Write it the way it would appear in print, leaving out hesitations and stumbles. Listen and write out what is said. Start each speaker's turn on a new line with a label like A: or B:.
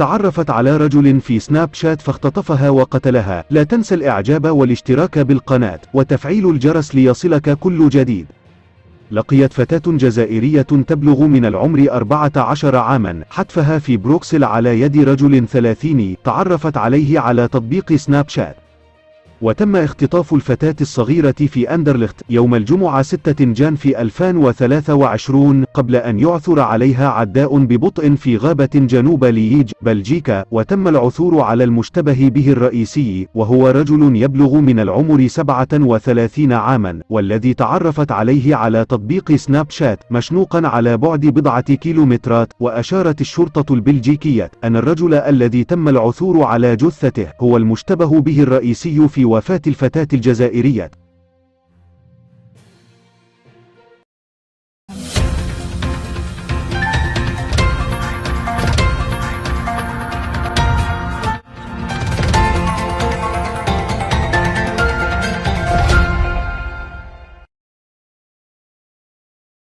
A: تعرفت على رجل في سناب شات فاختطفها وقتلها. لا تنسى الإعجاب والاشتراك بالقناة وتفعيل الجرس ليصلك كل جديد. لقيت فتاة جزائرية تبلغ من العمر 14 عاما حتفها في بروكسل على يد رجل 30 تعرفت عليه على تطبيق سناب شات. وتم اختطاف الفتاة الصغيرة في أندرلخت يوم الجمعة 6 جان في 2023 قبل أن يعثر عليها عداء ببطء في غابة جنوب لييج بلجيكا. وتم العثور على المشتبه به الرئيسي وهو رجل يبلغ من العمر 37 عاما والذي تعرفت عليه على تطبيق سناب شات مشنوقا على بعد بضعة كيلومترات. وأشارت الشرطة البلجيكية أن الرجل الذي تم العثور على جثته هو المشتبه به الرئيسي في وفاة الفتاة الجزائرية.